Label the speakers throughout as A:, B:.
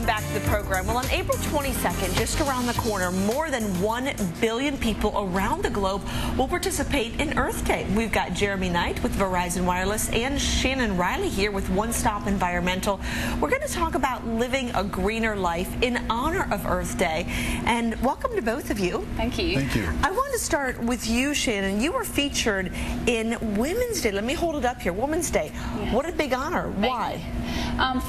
A: back to the program. Well, on April 22nd, just around the corner, more than 1 billion people around the globe will participate in Earth Day. We've got Jeremy Knight with Verizon Wireless and Shannon Riley here with One Stop Environmental. We're going to talk about living a greener life in honor of Earth Day. And welcome to both of you.
B: Thank you.
C: Thank you.
A: I want to start with you, Shannon. You were featured in Women's Day. Let me hold it up here. Women's Day.
B: Yes.
A: What a big honor. Why?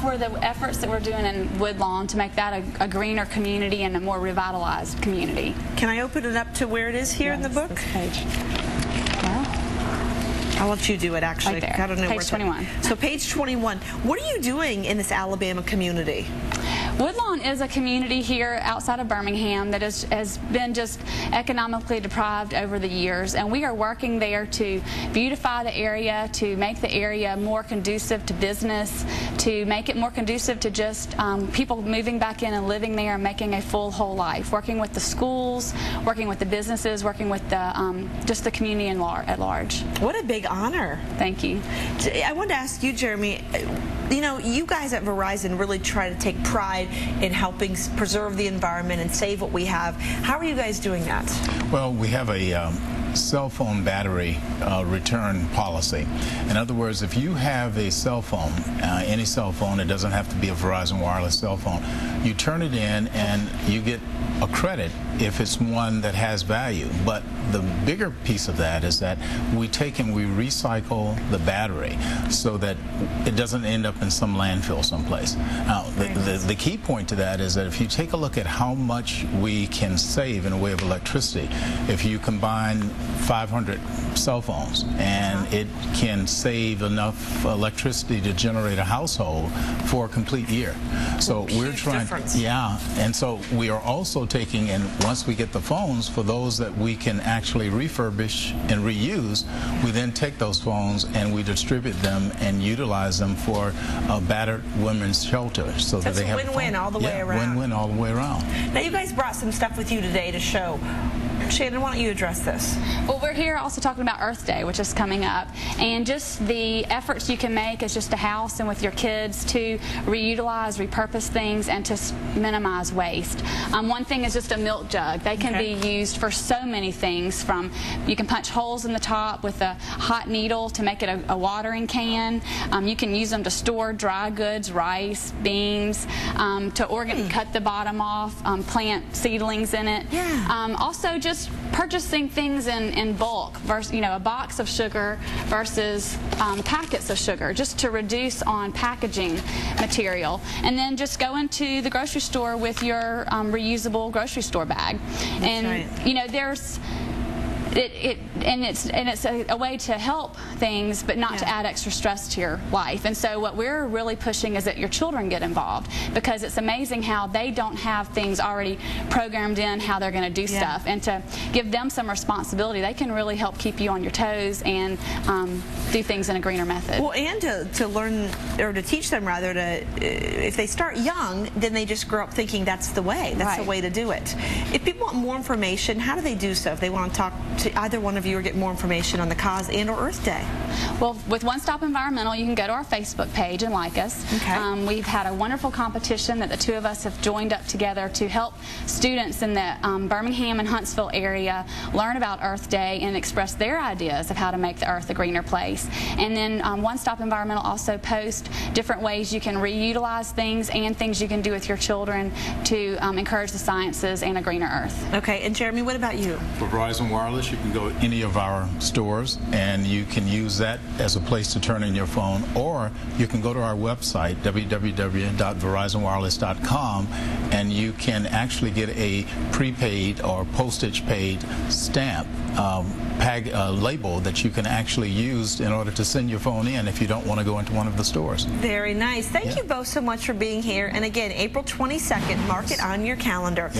B: For the efforts that we're doing in Woodlawn to make that a greener community and a more revitalized community.
A: Can I open it up to where it is here in the book?
B: This page. Well,
A: I'll let you do it, actually.
B: right there.
A: I don't know
B: Page 21.
A: So page 21. What are you doing in this Alabama community?
B: Woodlawn is a community here outside of Birmingham that has been just economically deprived over the years, and we are working there to beautify the area, to make the area more conducive to business, to make it more conducive to just people moving back in and living there and making a full whole life, working with the schools, working with the businesses, working with the just the community at large.
A: What a big honor.
B: Thank you.
A: I wanted to ask you, Jeremy, you know, you guys at Verizon really try to take pride in helping preserve the environment and save what we have. How are you guys doing that?
C: Well, we have a cell phone battery return policy. In other words, if you have a cell phone, any cell phone, it doesn't have to be a Verizon Wireless cell phone, you turn it in and you get a credit if it's one that has value. But the bigger piece of that is that we take and we recycle the battery so that it doesn't end up in some landfill someplace. Now, the key point to that is that if you take a look at how much we can save in the way of electricity, if you combine 500 cell phones and it can save enough electricity to generate a household for a complete year. So we're trying, yeah, and so we are also taking, and once we get the phones, for those that we can actually refurbish and reuse, we then take those phones and we distribute them and utilize them for a battered women's shelter, so that they have a
A: win-win all the way around.
C: Win-win all the way around.
A: Now, you guys brought some stuff with you today to show. Shannon, why don't you address this?
B: Well, we're here also talking about Earth Day, which is coming up, and just the efforts you can make as just a house and with your kids to reutilize, repurpose things, and to minimize waste. One thing is just a milk jug. They can be used for so many things, from you can punch holes in the top with a hot needle to make it a watering can. You can use them to store dry goods, rice, beans, to cut the bottom off, plant seedlings in it.
A: Yeah.
B: Also, just purchasing things in bulk versus, you know, a box of sugar versus packets of sugar, just to reduce on packaging material. And then just go into the grocery store with your reusable grocery store bag.
A: That's
B: and
A: right.
B: You know, there's it's a way to help things, but not to add extra stress to your life. And so what we're really pushing is that your children get involved, because it's amazing how they don't have things already programmed in how they're going to do stuff, and to give them some responsibility, they can really help keep you on your toes and do things in a greener method.
A: Well, and to learn, or to teach them rather, to if they start young, then they just grow up thinking that's the way. That's the way to do it. If people want more information, how do they do so? If they want to talk to either one of you or get more information on the cause and or Earth Day?
B: Well, with One Stop Environmental, you can go to our Facebook page and like us.
A: Okay.
B: We've had a wonderful competition that the two of us have joined up together to help students in the Birmingham and Huntsville area learn about Earth Day and express their ideas of how to make the Earth a greener place. And then One Stop Environmental also posts different ways you can reutilize things and things you can do with your children to encourage the sciences and a greener Earth.
A: Okay, and Jeremy, what about you?
C: For Verizon Wireless, you can go to any of our stores and you can use that as a place to turn in your phone, or you can go to our website, www.verizonwireless.com, and you can actually get a prepaid or postage paid stamp label that you can actually use in order to send your phone in if you don't want to go into one of the stores.
A: Very nice. Thank you both so much for being here. And again, April 22nd, mark it on your calendar.